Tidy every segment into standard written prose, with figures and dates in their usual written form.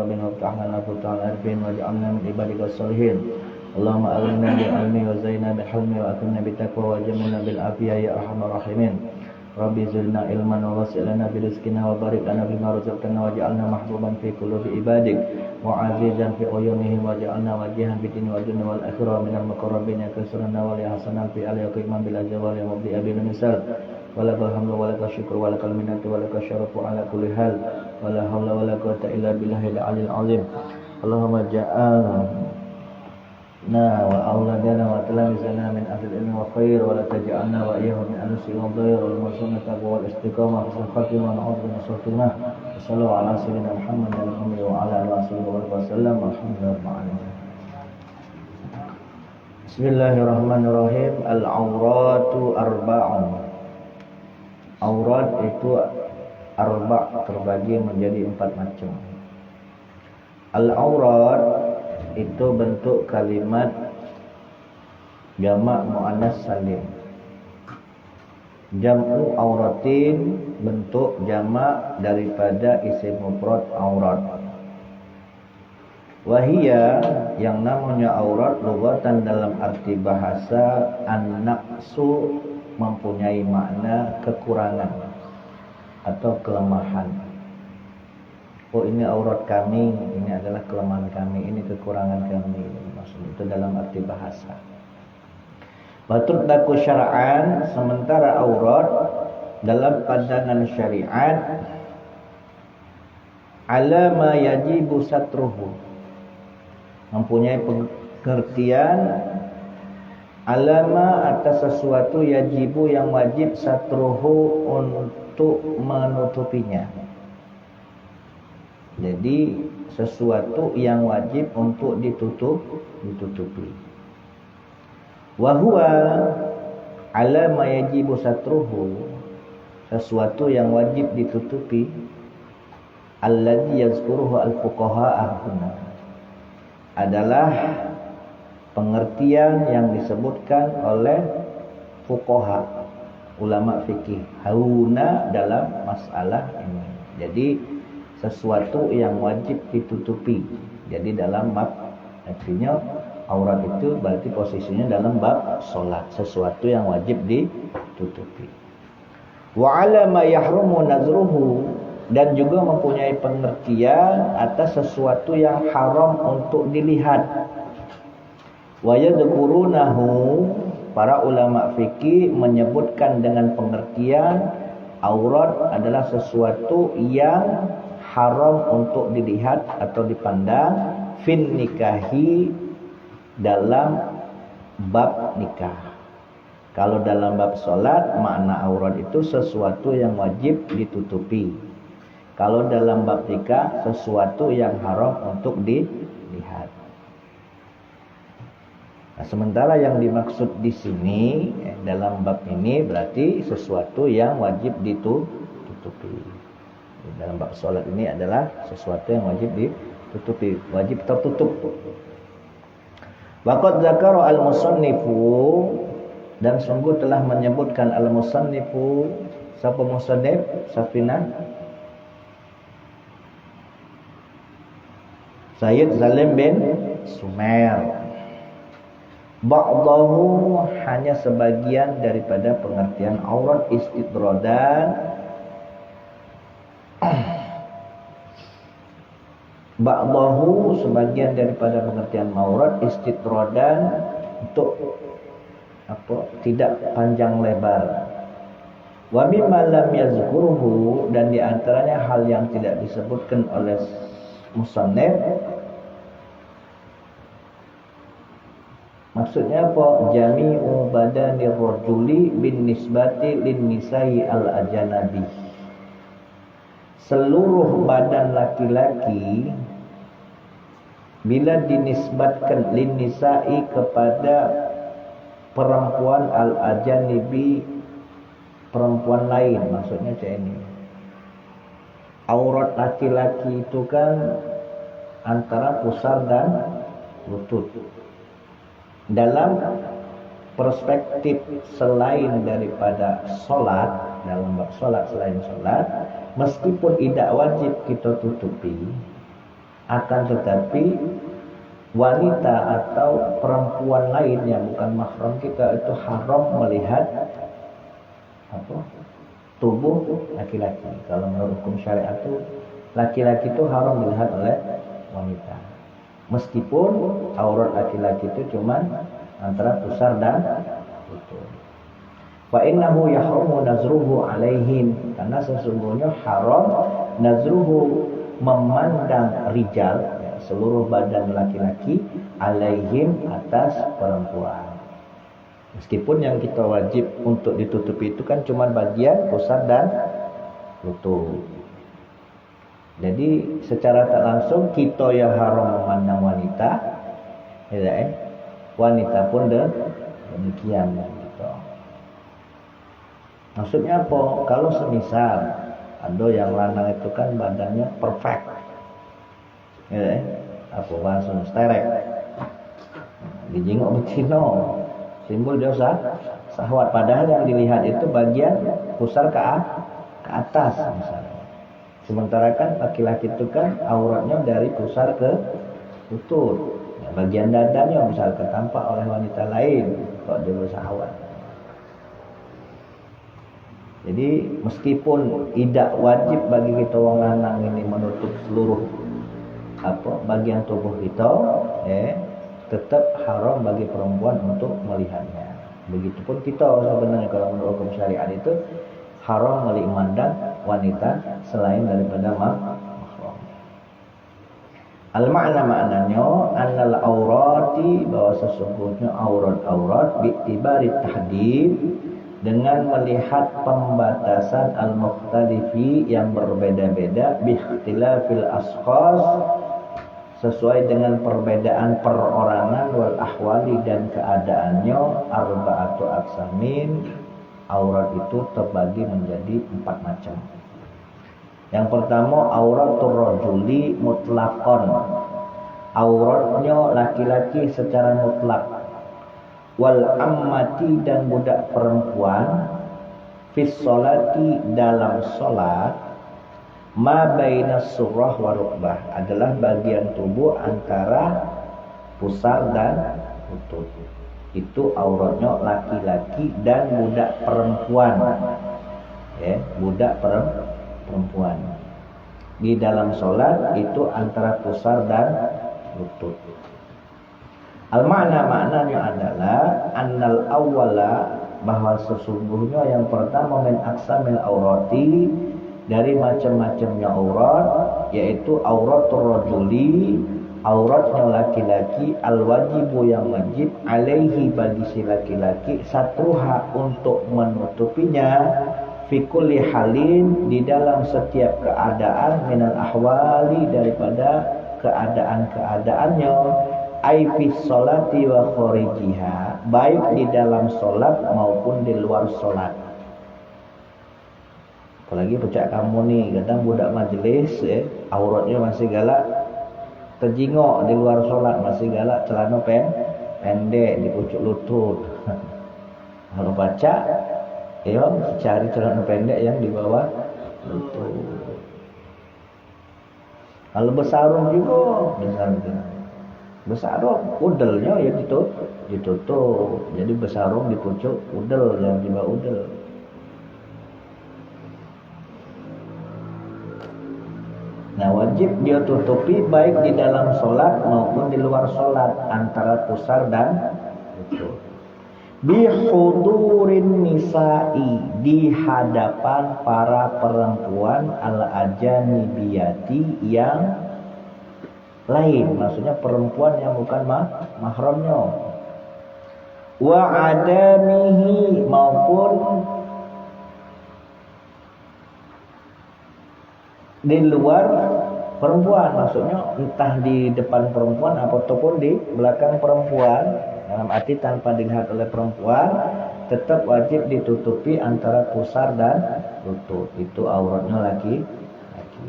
ربنا وافتح لنا فتوح العارفين واجعلنا من عبادك الصالحين اللهم أغننا بالعلم وزينا بالحلم وأكرمنا بالتقوى وجملنا بالعافية يا أرحم الراحمين ربي زدنا علما ووسع لنا برزقنا وبارك لنا فيما رزقتنا واجعلنا محبوبا في قلوب عبادك وعزيزا في عيونهم واجعلنا وجيها في الدين والدنيا والآخرة من المقربين يا كسرنا ولي حسنا في علي قيما بلا زوال يا مبدئ بالمثال ولك الحمد ولك الشكر ولك المنة ولك الشرف على كل حال ولا حول ولا قوة إلا بالله العلي العظيم اللهم اجعلنا وأولادنا وتلامذنا من أهل العلم والخير ولا تجعلنا وإياهم من أهل السوء والضير والمرسوم التقوى والاستقامة وحسن الخاتمة ونعوذ بك من سوء الخاتمة وصلى الله على سيدنا محمد وعلى آله وصحبه وسلم والحمد لله رب العالمين. Bismillahirrahmanirrahim. Al-auratu arba'un. Aurat itu terbagi menjadi 4 macam. Al-aurat itu bentuk kalimat jamak muannas salim. Jam'u auratin bentuk jamak daripada isim mufrad aurat. Wahia yang namanya aurat lughatan dalam arti bahasa an-naqsu mempunyai makna kekurangan atau kelemahan. Oh, ini aurat kami, ini adalah kelemahan kami, ini kekurangan kami. Maksud itu dalam arti bahasa. Batul daku syara'an, sementara aurat dalam pandangan syariat ala ma yajibu satruhu, mempunyai pengertian alama atas sesuatu yajibu yang wajib satruhu untuk menutupinya. Jadi sesuatu yang wajib untuk ditutupi. Wa huwa alama yajibu satruhu, sesuatu yang wajib ditutupi, alladzi yazkuruhu al-fuqaha adalah pengertian yang disebutkan oleh fuqaha, ulama fikih, hauna dalam masalah ini. Jadi sesuatu yang wajib ditutupi. Jadi dalam bab, artinya aurat itu berarti posisinya dalam bab salat, sesuatu yang wajib ditutupi. Wa ala ma yahrumu nazruhu, dan juga mempunyai pengertian atas sesuatu yang haram untuk dilihat. Wa yadhkurunahu, para ulama fikih menyebutkan dengan pengertian aurat adalah sesuatu yang haram untuk dilihat atau dipandang fin nikahi, dalam bab nikah. Kalau dalam bab salat makna aurat itu sesuatu yang wajib ditutupi. Kalau dalam bab nikah sesuatu yang haram untuk dilihat. Nah, sementara yang dimaksud di sini dalam bab ini berarti sesuatu yang wajib ditutupi. Dalam bab salat ini adalah sesuatu yang wajib ditutupi, wajib tertutup. Waqad zakara al-musannifu, dan sungguh telah menyebutkan al-musannifu, siapa musannif? Safina Sayyid Zalim bin Sumer. Ba'dahu, hanya sebagian daripada pengertian aurat istidrodan. Ba'dahu, sebagian daripada pengertian aurat istidrodan untuk tidak panjang lebar. Wa mimma lam yazkuruhu, dan diantaranya hal yang tidak disebutkan oleh musannif. Maksudnya apa? Jami'u badanir rajuli bin nisbati lin nisa'i al-ajanabi, seluruh badan laki-laki bila dinisbatkan lin nisa'i kepada perempuan al-ajanibi, perempuan lain, maksudnya macam ini. Aurat laki-laki itu kan antara pusar dan lutut. Dalam perspektif selain daripada solat, dalam bab solat selain solat, meskipun tidak wajib kita tutupi, Akan tetapi wanita atau perempuan lain yang bukan mahram kita itu haram melihat tubuh laki-laki. Kalau menurut hukum syariat itu laki-laki itu haram dilihat oleh wanita. Meskipun aurat laki-laki itu cuma antara pusar dan lutut. Fa innahu yahrumu nazruhu alaihim, karena sesungguhnya haram nazruhu memandang rijal, ya, seluruh badan laki-laki, alaihim atas perempuan. Meskipun yang kita wajib untuk ditutupi itu kan cuma bagian pusar dan lutut. Jadi secara tak langsung kita yang haram memandang wanita, ya, wanita pun demikian gitu. Maksudnya apa? Kalau semisal ada yang lanang itu kan badannya perfect, ya, apa bahasa sterek, dijenguk betino, simbol dia sahwat. Padahal yang dilihat itu bagian pusar ke atas misalnya. Sementara kan laki-laki itu kan auratnya dari pusar ke lutut, ya, bagian dadanya bisa tampak oleh wanita lain kalau dia bersahwat. Jadi meskipun tidak wajib bagi kita orang lanang ini menutup seluruh bagian tubuh kita, tetap haram bagi perempuan untuk melihatnya. Begitupun kita sebenarnya kalau menurut hukum syariat itu haram memandang wanita selain daripada mahram. Al-ma'na maknanya annal aurati, bahwa sesungguhnya aurat-aurat bi'tibari tahdid, dengan melihat pembatasan al-mukhtalifi yang berbeda-beda, biikhtilafil askhas, sesuai dengan perbedaan perorangan, wal ahwali dan keadaannya, arba'atu aqsamin, aurat itu terbagi menjadi 4 macam. Yang pertama auratul rajuli mutlaqan, auratnya laki-laki secara mutlak, wal ammati dan budak perempuan, fis sholati dalam salat, ma bainas surah wa rukbah adalah bagian tubuh antara pusar dan lutut. Itu auratnya laki-laki dan budak perempuan, ya, budak perempuan di dalam sholat itu antara pusar dan lutut. Al-makna maknanya adalah annal awwala, bahwa sesungguhnya yang pertama min aqsamil aurati, dari macam-macamnya aurat, yaitu auratul rajuli, auratnya laki-laki, al-wajibu yang wajib, alaihi bagi si laki-laki, satruha untuk menutupinya, fi kulli halin di dalam setiap keadaan, minal ahwali daripada keadaan-keadaannya, ai fi sholati wa kharijiha, baik di dalam sholat maupun di luar sholat. Apalagi pucak kamu nih, kadang budak majelis, auratnya masih galak, terjingok di luar sholat, masih galak celana pendek di pucuk lutut. Kalau baca, cari celana pendek yang di bawah lutut. Kalau bersarung juga, bersarung udelnya ya ditutup. Jadi bersarung di pucuk udel, yang di bawah udel. Nah, wajib dia tutupi baik di dalam sholat maupun di luar sholat, antara pusar dan lutut. Bihudurin nisa'i, di hadapan para perempuan al-ajanibiyati yang lain, maksudnya perempuan yang bukan mahramnya. Wa adamihi, maupun di luar perempuan, maksudnya entah di depan perempuan ataupun di belakang perempuan, dalam arti tanpa dilihat oleh perempuan, tetap wajib ditutupi antara pusar dan lutut. Itu auratnya laki-laki.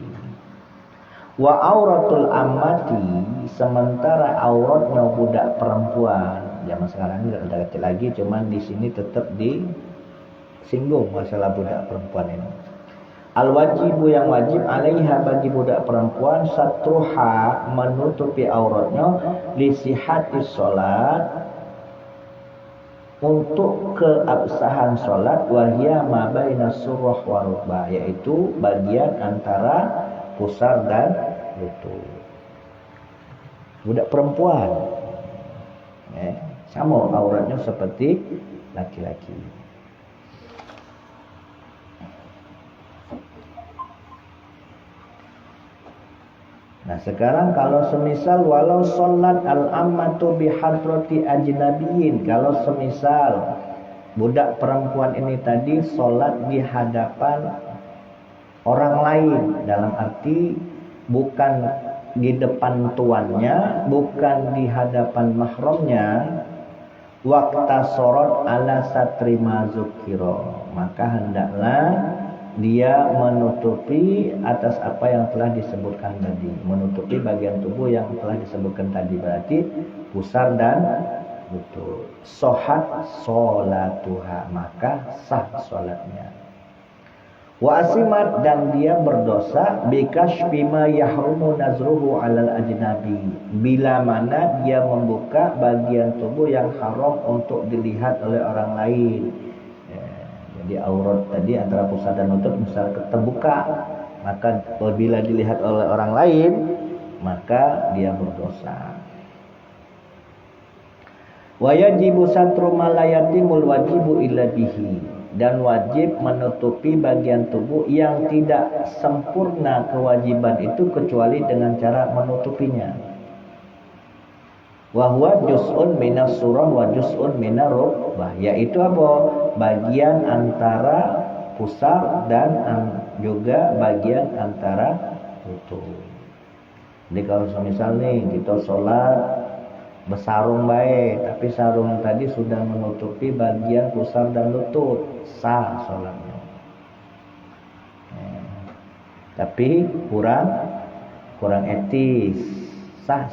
Wa auratul ammati, sementara auratnya budak perempuan, zaman sekarang ini udah kecil lagi, cuman di sini tetap disinggung masalah budak perempuan ini. Al-wajibu yang wajib alaiha bagi budak perempuan satruha menutupi auratnya li sihhatis salat untuk keabsahan salat wahia ma baina surrah wa rukbah, yaitu bagian antara pusar dan lutut. Budak perempuan sama auratnya seperti laki-laki. Nah sekarang kalau semisal walau sholat al-ammatu bihadrati ajnabiyin, kalau semisal budak perempuan ini tadi sholat di hadapan orang lain, dalam arti bukan di depan tuannya, bukan di hadapan mahramnya, waqta sorot ala satri mazukiro, maka hendaklah dia menutupi atas apa yang telah disebutkan tadi, menutupi bagian tubuh yang telah disebutkan tadi, berarti pusar dan lutut. Sohat sholatuha, maka sah sholatnya. Wa asimat, dan dia berdosa bikashfi ma yahrumu nazruhu alal ajnabi, bila mana dia membuka bagian tubuh yang haram untuk dilihat oleh orang lain. Jadi aurat tadi antara pusar dan lutut misal terbuka, maka apabila dilihat oleh orang lain maka dia berdosa. Wa yajibu satru ma la yatimul wajibu illa bihi, dan wajib menutupi bagian tubuh yang tidak sempurna kewajiban itu kecuali dengan cara menutupinya. Wa huwa juz'un minas surah wa juz'un minar rukbah, yaitu apa? Bagian antara pusar dan juga bagian antara lutut. Jadi kalau semisal nih kita sholat bersarung baik, tapi sarung tadi sudah menutupi bagian pusar dan lutut, sah sholatnya. Tapi kurang etis, sah.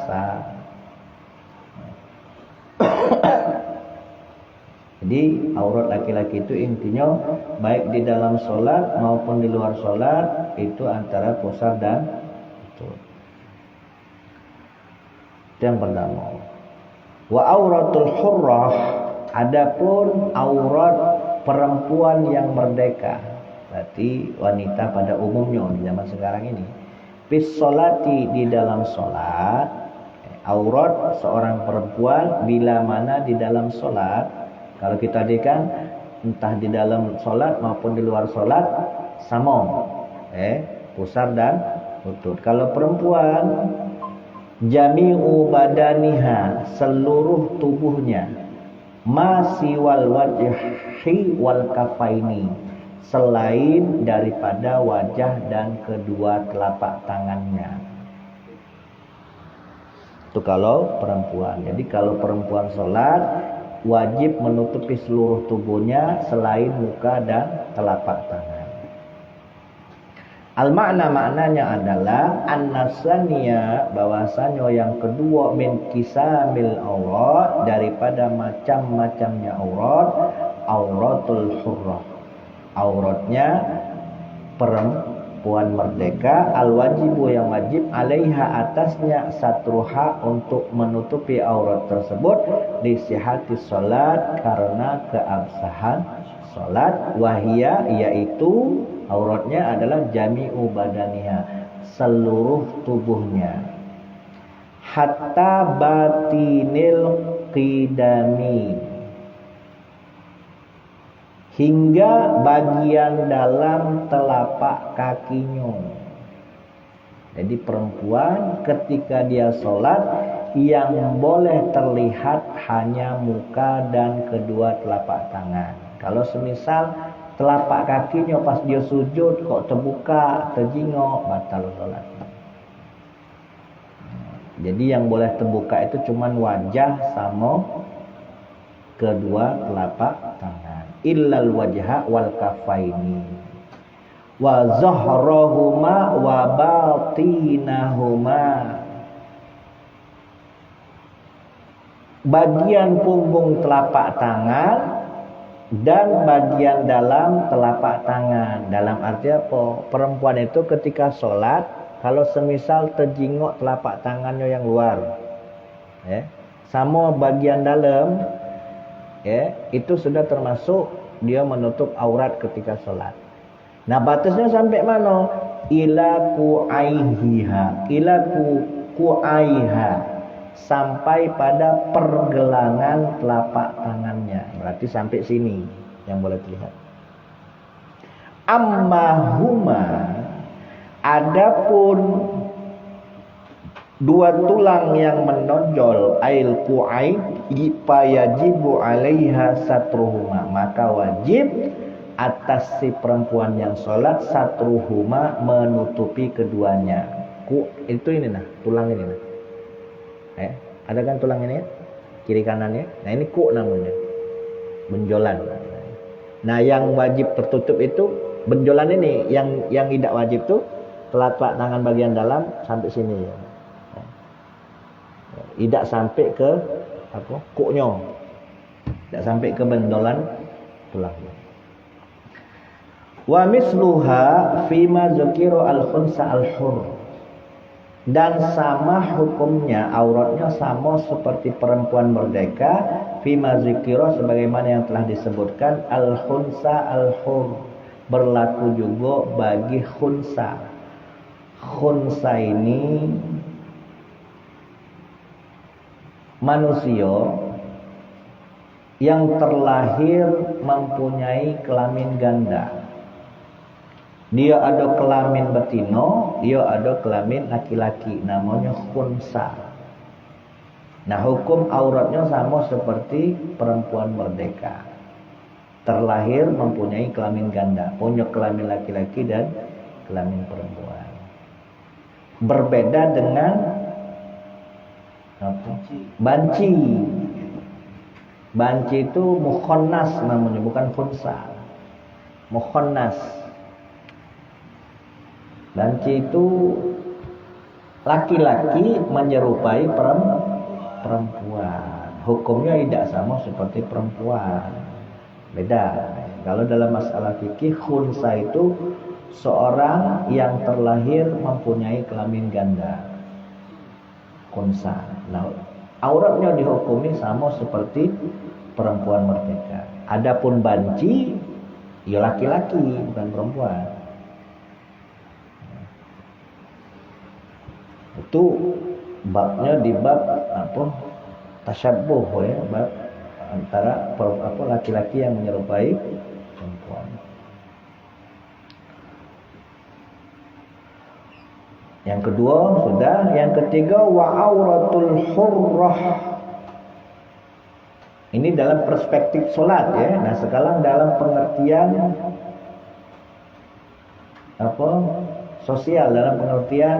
Jadi aurat laki-laki itu intinya baik di dalam sholat maupun di luar sholat itu antara pusar dan lutut. Itu yang pertama. Wa auratul hurrah, adapun aurat perempuan yang merdeka, berarti wanita pada umumnya di zaman sekarang ini. Bis sholati, di dalam sholat, aurat seorang perempuan bila mana di dalam sholat. Kalau kita kan entah di dalam sholat maupun di luar sholat sama, pusar dan lutut. Kalau perempuan jami'u badaniha, seluruh tubuhnya, masiwal wajhi wal kafaini, selain daripada wajah dan kedua telapak tangannya. Itu kalau perempuan. Jadi kalau perempuan sholat wajib menutupi seluruh tubuhnya selain muka dan telapak tangan. Maknanya adalah an-nasaniya, bahwasanya yang kedua, min kisamil aurat, daripada macam-macamnya aurat, auratul hurrah, auratnya perempuan merdeka, al-wajibu yang wajib alaiha atasnya satruha untuk menutupi aurat tersebut li sihhati salat, karena keabsahan salat, wahia yaitu auratnya adalah jami'u badaniha, seluruh tubuhnya, hatta batinil qidami, hingga bagian dalam telapak kakinya. Jadi perempuan ketika dia sholat yang boleh terlihat hanya muka dan kedua telapak tangan. Kalau semisal telapak kakinya pas dia sujud kok terbuka, terjingok, batal sholatnya. Jadi yang boleh terbuka itu cuman wajah sama kedua telapak tangan. Illal wajha wal kafaini wa zahrahuma wa batinahuma, bagian punggung telapak tangan dan bagian dalam telapak tangan. Dalam arti apa? Perempuan itu ketika sholat, kalau semisal terjingok telapak tangannya yang luar, ya, sama bagian dalam, ya, itu sudah termasuk dia menutup aurat ketika sholat. Nah, batasnya sampai mana? Ila ku'aiha, ila ku'aiha, sampai pada pergelangan telapak tangannya. Berarti sampai sini yang boleh terlihat. Amma huma, adapun dua tulang yang menonjol, ail ku'ai, fayajibu alaiha satruhuma, maka wajib atas si perempuan yang sholat satruhuma, menutupi keduanya. Itu ini nah, tulang ini nah. Ada kan tulang ini, kiri kanannya. Nah, ini ku namanya, benjolan. Nah, yang wajib tertutup itu benjolan ini. Yang tidak wajib tuh telapak tangan bagian dalam sampai sini. Tidak sampai ke apa? Kuknya. Tidak sampai ke benjolan tulangnya. Wa misluha fima dzukira al-khunsa al-hur. Dan sama hukumnya, auratnya sama seperti perempuan merdeka, fima dzukira, sebagaimana yang telah disebutkan, al-khunsa al-hur, berlaku juga bagi khunsa. Khunsa ini manusia yang terlahir mempunyai kelamin ganda. Dia ada kelamin betino, dia ada kelamin laki-laki, namanya khunsa. Nah, hukum auratnya sama seperti perempuan merdeka. Terlahir mempunyai kelamin ganda, punya kelamin laki-laki dan kelamin perempuan. Berbeda dengan apa? Banci. Banci itu mukhonnas namanya, bukan khunsa. Mukhonnas. Banci itu laki-laki menyerupai perempuan. Hukumnya tidak sama seperti perempuan. Beda. Kalau dalam masalah fikih, khunsa itu seorang yang terlahir mempunyai kelamin ganda. Khunsa. Nah, auratnya dihukumi sama seperti perempuan merdeka. Adapun banci, ya laki-laki, bukan perempuan. Itu babnya di bab apa? Tasyabbuh, ya, bab antara apa laki-laki yang menyerupai perempuan. Yang kedua sudah, yang ketiga wa auratul hurrah. Ini dalam perspektif salat, ya. Nah, sekarang dalam pengertian apa? Sosial, dalam pengertian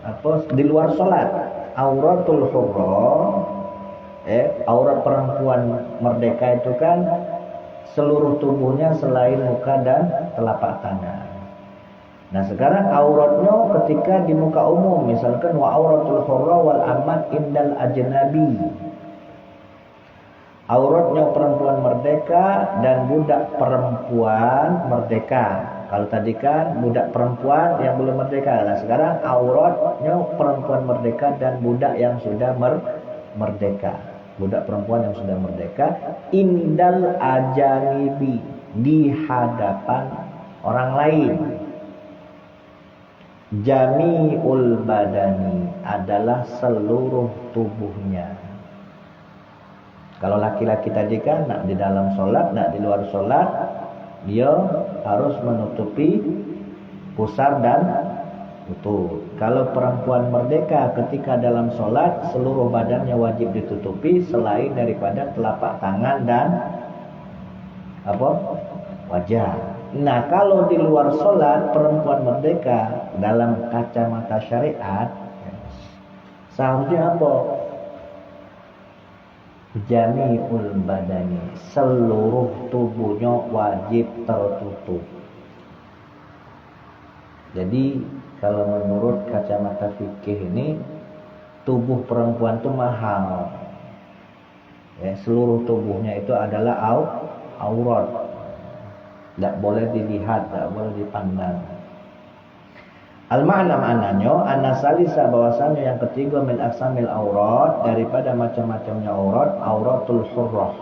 apa di luar sholat. Auratul hurrah, aurat perempuan merdeka itu kan seluruh tubuhnya selain muka dan telapak tangan. Nah, sekarang auratnya ketika di muka umum, misalkan wa auratul hurrah wal amat indal ajnabi. Auratnya perempuan merdeka dan budak perempuan merdeka. Kalau tadi kan budak perempuan yang belum merdeka. Nah, sekarang auratnya perempuan merdeka dan budak yang sudah merdeka. Budak perempuan yang sudah merdeka indal ajanibi, di hadapan orang lain. Jami'ul badani adalah seluruh tubuhnya. Kalau laki-laki tadi kan nak di dalam sholat, nak di luar sholat, dia harus menutupi pusar dan lutut. Kalau perempuan merdeka ketika dalam sholat, seluruh badannya wajib ditutupi selain daripada telapak tangan dan apa? Wajah. Nah, kalau di luar sholat, perempuan merdeka dalam kacamata syariat seharusnya apa? Jami'ul badani, seluruh tubuhnya wajib tertutup. Jadi kalau menurut kacamata fikih ini, tubuh perempuan itu mahal. Ya, seluruh tubuhnya itu adalah aurat. Tak boleh dilihat, tak boleh dipandang. Al-ma'na maknanya anasalisa bahwasanya yang ketiga min aqsamil aurat, daripada macam-macamnya aurat, auratul hurrah.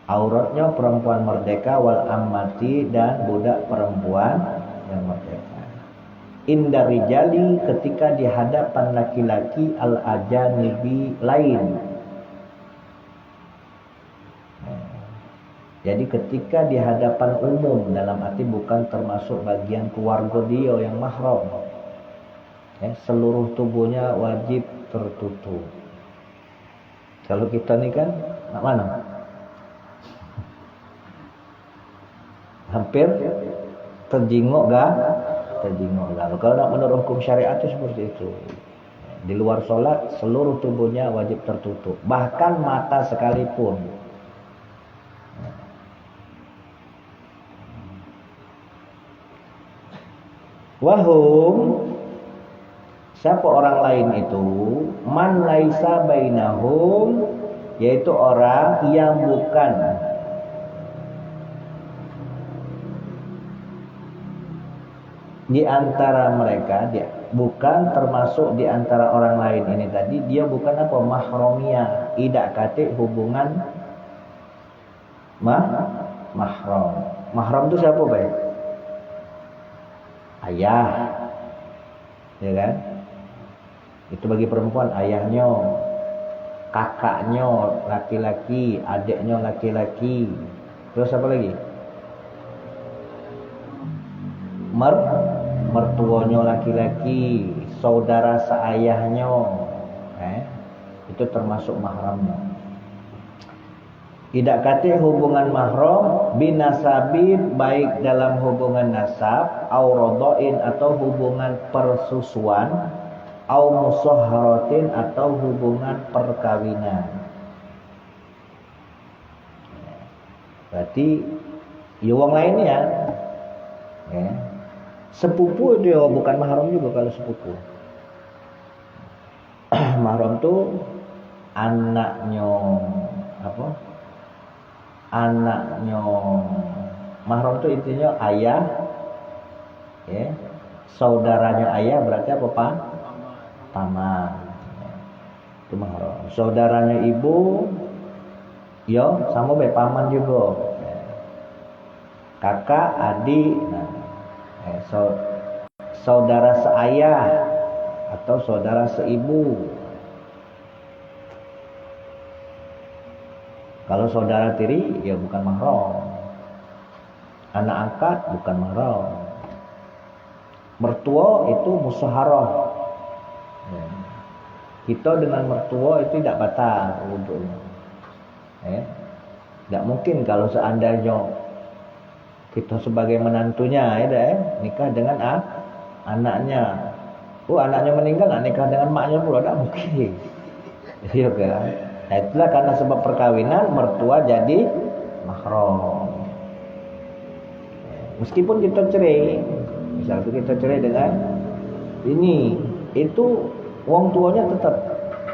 Auratnya perempuan merdeka, wal ammati, dan budak perempuan yang merdeka. Inda rijali, ketika di hadapan laki-laki, al-ajanibi, lain. Jadi ketika di hadapan umum, dalam arti bukan termasuk bagian keluarga dia yang mahram, seluruh tubuhnya wajib tertutup. Kalau kita ni kan nak mana? Hampir terjingok gak? Terjingok gak. Kalau nak menurut hukum syariat itu seperti itu. Di luar solat seluruh tubuhnya wajib tertutup, bahkan mata sekalipun. Wahum, siapa orang lain itu? Man laisa bainahum, yaitu orang yang bukan di antara mereka, dia bukan termasuk di antara orang lain ini tadi. Dia bukan apa? Mahramiyah, tidak kate hubungan mahram. Mahram itu siapa baik? Ayah, ya kan? Itu bagi perempuan ayahnya, kakaknya laki-laki, adiknya laki-laki. Terus apa lagi? Mertuanya laki-laki, saudara seayahnya, itu termasuk mahramnya. Tidak kata hubungan mahram binasabin, baik dalam hubungan nasab, au rodoin atau hubungan persusuan, au musahharatin atau hubungan perkawinan. Berarti ya wong lainnya, sepupu dia bukan mahram juga kalau sepupu. Mahram tuh anaknya apa? Anaknya mahram itu intinya ayah, saudaranya ayah berarti apa pak? Paman. Itu mahram. Saudaranya ibu, sama baik paman juga. Kakak, adik, saudara seayah atau saudara seibu. Kalau saudara tiri, ya bukan mahram. Anak angkat bukan mahram. Mertua itu musyawarah. Kita dengan mertua itu tidak batal wudhunya. Tidak mungkin kalau seandainya kita sebagai menantunya, nikah dengan anaknya. Anaknya meninggal, nak nikah dengan maknya pula, tidak mungkin. Iya kan? Nah, itulah karena sebab perkawinan mertua jadi mahram. Meskipun kita cerai, misalnya kita cerai dengan ini, itu wong tuanya tetap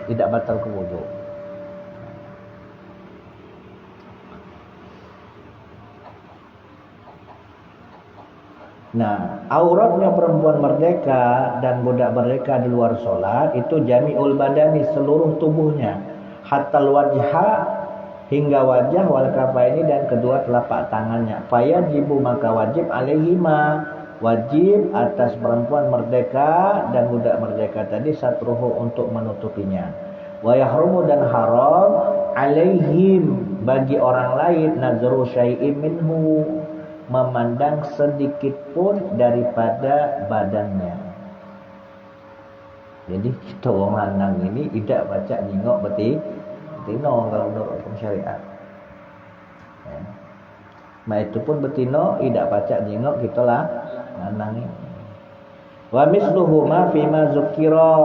tidak batal ke wudhu. Nah, auratnya perempuan merdeka dan budak merdeka di luar sholat itu jami'ul badani, seluruh tubuhnya. Hatta wajha, hingga wajah, wal kafaini, dan kedua telapak tangannya. Fayajibu, maka wajib, alaihima, wajib atas perempuan merdeka dan budak merdeka tadi, satruhu, untuk menutupinya. Wa yahrumu, dan haram, alaihim, bagi orang lain, nazru syai'im minhu, memandang sedikit pun daripada badannya. Jadi kita orang lanang ini tidak baca nyingok betino kalau menurut hukum syariat. Itu pun betino tidak baca nyingok kita lah lanang ini. Wa misluhu ma fima zukira,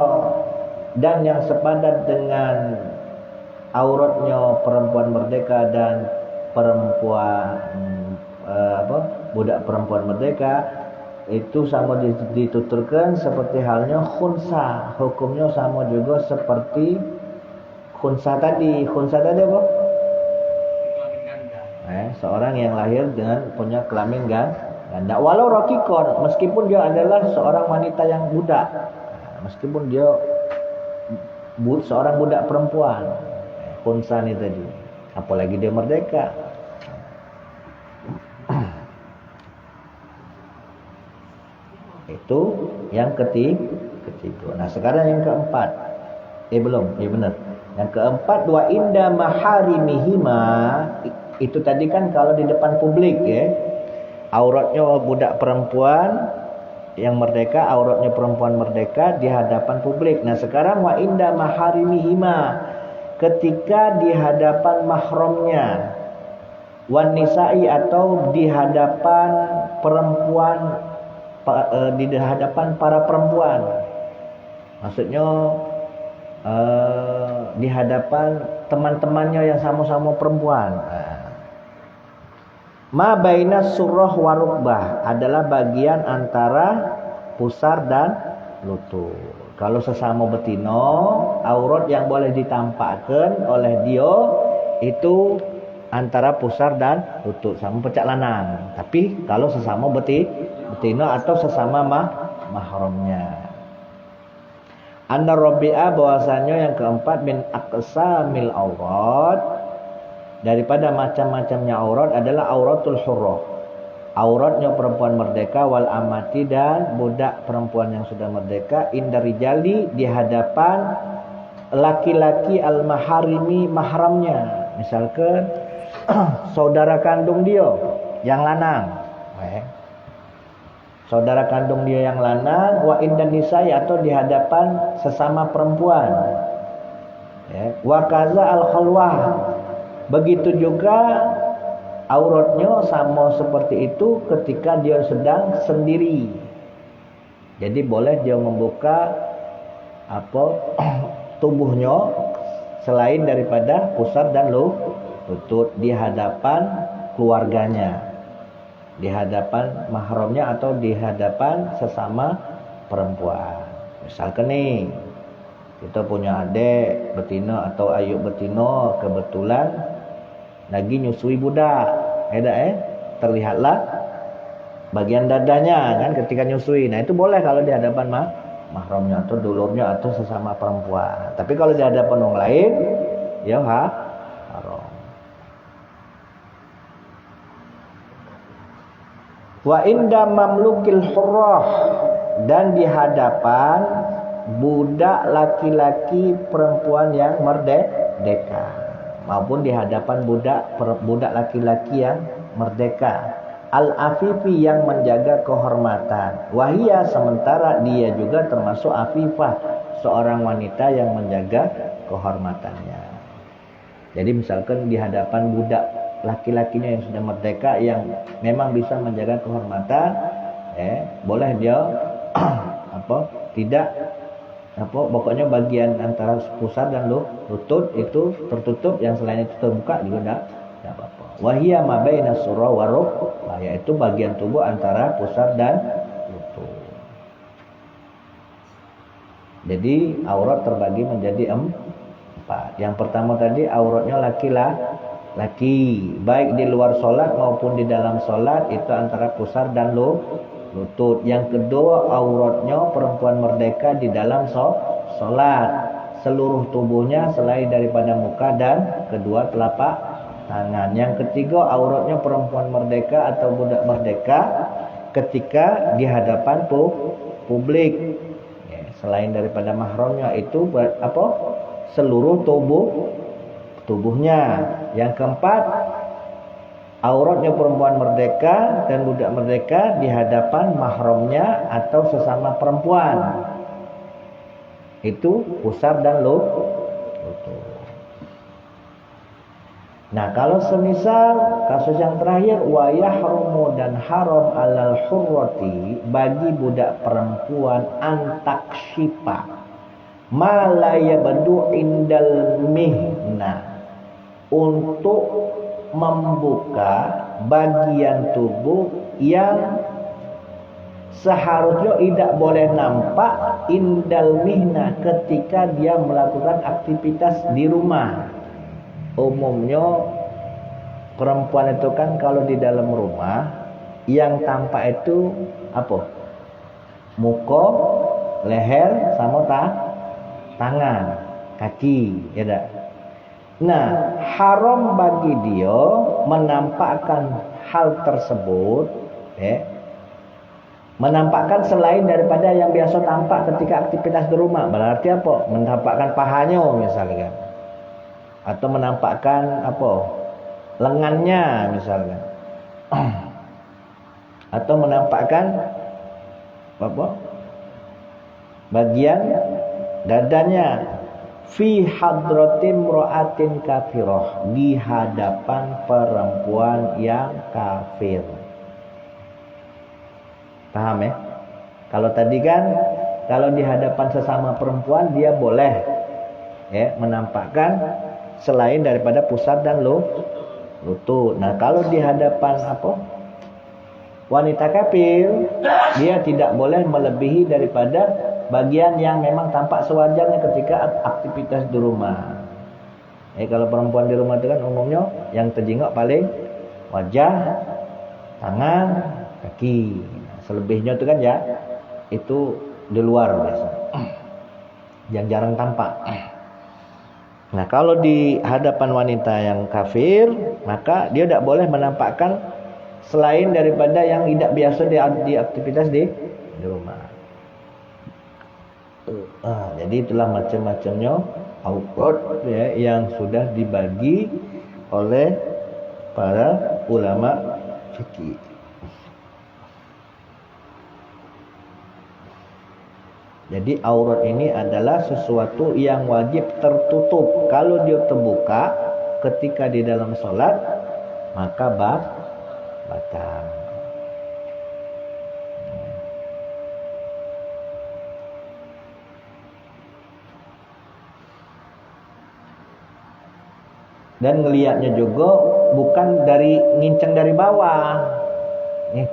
dan yang sepadan dengan auratnya perempuan merdeka dan perempuan budak perempuan merdeka itu sama dituturkan seperti halnya khunsa. Hukumnya sama juga seperti khunsa tadi. Khunsa tadi apa? Seorang yang lahir dengan punya kelamin ganda. Walau rokikon, meskipun dia adalah seorang wanita yang budak, meskipun dia seorang budak perempuan, khunsa ni tadi, apalagi dia merdeka. Itu yang ketiga. Nah sekarang yang keempat. Belum, benar. Yang keempat, wa inda maharimihima, itu tadi kan kalau di depan publik ya. Auratnya budak perempuan yang merdeka, auratnya perempuan merdeka di hadapan publik. Nah sekarang wa inda maharimihima, ketika di hadapan mahramnya, wan nisa'i, atau di hadapan perempuan, di hadapan para perempuan. Maksudnya di hadapan teman-temannya yang sama-sama perempuan. Ma baina surrah wa rukbah adalah bagian antara pusar dan lutut. Kalau sesama betino, aurat yang boleh ditampakkan oleh dia itu antara pusar dan lutut, sama pecak lanang. Tapi kalau sesama betino atau sesama mahramnya. Anna Rabi'ah, bahwasanya yang keempat, min aqsamil aurat, daripada macam-macamnya aurat adalah auratul hurrah, auratnya perempuan merdeka, wal amati, dan budak perempuan yang sudah merdeka, indar rijali, di hadapan laki-laki, al maharimi, mahramnya, misalkan saudara kandung dia yang lanang, saudara kandung dia yang lanang, wa indan nisai, atau di hadapan sesama perempuan, wa kaza al khalwah, begitu juga auratnya sama seperti itu ketika dia sedang sendiri. Jadi boleh dia membuka tubuhnya selain daripada pusar dan lutut di hadapan keluarganya, di hadapan mahramnya, atau di hadapan sesama perempuan. Misalkan nih, kita punya adik betina atau ayuk betina kebetulan lagi nyusui budak, terlihatlah bagian dadanya kan ketika nyusui. Nah itu boleh kalau di hadapan mahramnya atau dulurnya atau sesama perempuan. Tapi kalau di hadapan orang lain, ya haram. Wa inda mamlukil hurrah, dan di hadapan budak laki-laki perempuan yang merdeka, maupun di hadapan budak laki-laki yang merdeka, al-afifi, yang menjaga kehormatan, wahia, sementara dia juga termasuk afifah, seorang wanita yang menjaga kehormatannya. Jadi misalkan di hadapan budak laki-lakinya yang sudah merdeka, yang memang bisa menjaga kehormatan, boleh dia pokoknya bagian antara pusar dan lutut itu tertutup, yang selain itu terbuka juga tidak apa-apa. Wahia ma baina surra wa rukbah, yaitu bagian tubuh antara pusar dan lutut. Jadi aurat terbagi menjadi 4. Yang pertama tadi auratnya laki, baik di luar solat maupun di dalam solat, itu antara pusar dan lutut. Yang kedua, auratnya perempuan merdeka di dalam solat, seluruh tubuhnya selain daripada muka dan kedua telapak tangan. Yang ketiga, auratnya perempuan merdeka atau budak merdeka ketika di hadapan publik, selain daripada mahramnya, itu seluruh tubuhnya. Yang keempat, auratnya perempuan merdeka dan budak merdeka di hadapan mahramnya atau sesama perempuan, itu pusar dan lutut. Nah kalau semisal kasus yang terakhir, wa yahrumu, dan haram alal hurrati, bagi budak perempuan, antakshifa ma la yabdu indal mihna, untuk membuka bagian tubuh yang seharusnya tidak boleh nampak indal mihna, ketika dia melakukan aktivitas di rumah. Umumnya perempuan itu kan kalau di dalam rumah yang tampak itu apa? Muka, leher, sama tangan, kaki, ya tak? Nah, haram bagi dia menampakkan hal tersebut, menampakkan selain daripada yang biasa tampak ketika aktivitas di rumah. Berarti apa? Menampakkan pahanya misalkan, atau menampakkan apa? Lengannya misalkan, atau menampakkan apa? Bagian dadanya fi hadratim ra'atin kafirah, di hadapan perempuan yang kafir. Paham ya? Kalau tadi kan kalau di hadapan sesama perempuan dia boleh menampakkan selain daripada pusat dan lutut. Nah, kalau di hadapan wanita kafir, dia tidak boleh melebihi daripada bagian yang memang tampak sewajarnya ketika aktivitas di rumah. Kalau perempuan di rumah itu kan umumnya yang terjengok paling wajah, tangan, kaki. Selebihnya itu kan ya itu di luar biasa, yang jarang tampak. Nah, kalau di hadapan wanita yang kafir, maka dia tidak boleh menampakkan selain daripada yang tidak biasa di aktivitas di rumah. Jadi itulah macam-macamnya aurat yang sudah dibagi oleh para ulama fikih. Jadi aurat ini adalah sesuatu yang wajib tertutup. Kalau dia terbuka ketika di dalam sholat, maka batal. Dan ngelihatnya juga bukan dari ngincang dari bawah. Nih,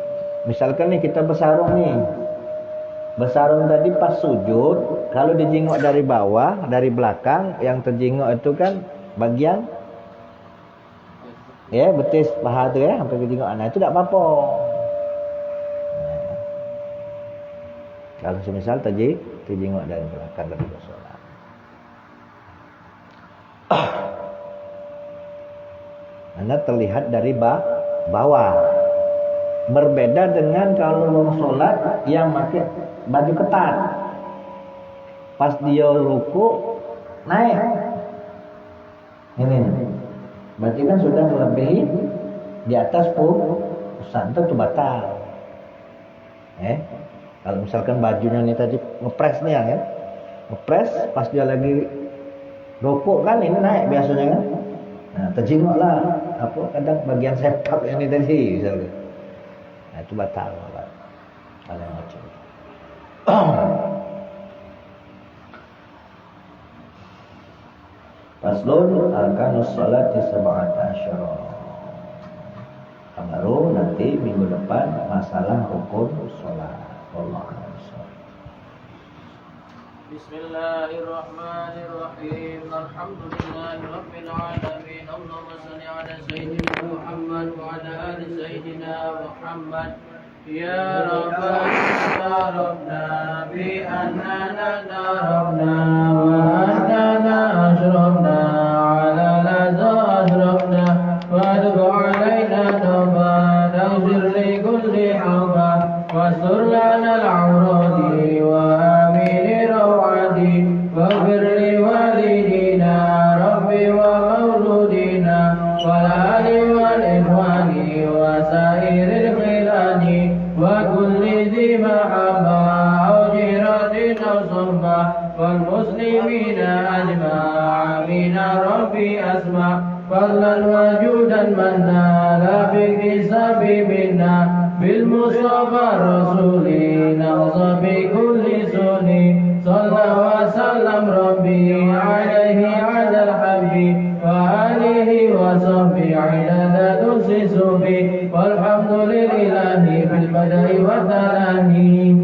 misalkan nih kita bersarung nih. Bersarung tadi pas sujud, kalau dijengok dari bawah, dari belakang, yang terjengok itu kan bagian betis paha itu sampai ke jengok. Nah, itu tidak apa-apa. Nah, kalau semisal terjengok dari belakang ketika sholat. Karena terlihat dari bawah. Berbeda dengan kalau orang sholat yang pakai baju ketat. Pas dia ruku naik. Ini. Berarti kan sudah melebihi di atas pusat, itu batal. Kalau misalkan bajunya ini tadi ngepres nih ya. Ngepres pas dia lagi ruku kan ini naik biasanya kan. Nah, terjengoklah kadang bagian sepak ini tadi misalnya. Nah, itu batal. Kalau macam itu. Faslun arkanus sholati sab'ata asyara. Baru nanti minggu depan masalah rukun sholat. Wallahu a'lam. Bismillahirrahmanirrahim. Alhamdulillahirabbil alamin. Allahumma shalli ala sayyidina Muhammad wa ala ali sayyidina Muhammad. Ya Rabbana rabbana bi annana rabbana wa annana ashrafna ala laza ashrafna wa tub alaina tawbatan taghfir li kulli haba wastur lana al-awradi wa amin rawadi waghfir li walidina rabbi wa mauludina wal ali wal ikhwani wa sairil khilani wa kulli dhi mahabba aw jiratin aw suhba wal muslimina ajma' amin rabbi asma' fadlan wa judan manna la bihisabi minna bil mustafa rasuli nahza bi kulli suni sallallahu wa sallam rabbi alaihi ala al-habbi wa alihi wa sahbihi ala dusi subi walhamdulillahi bil bada'i wa tanahi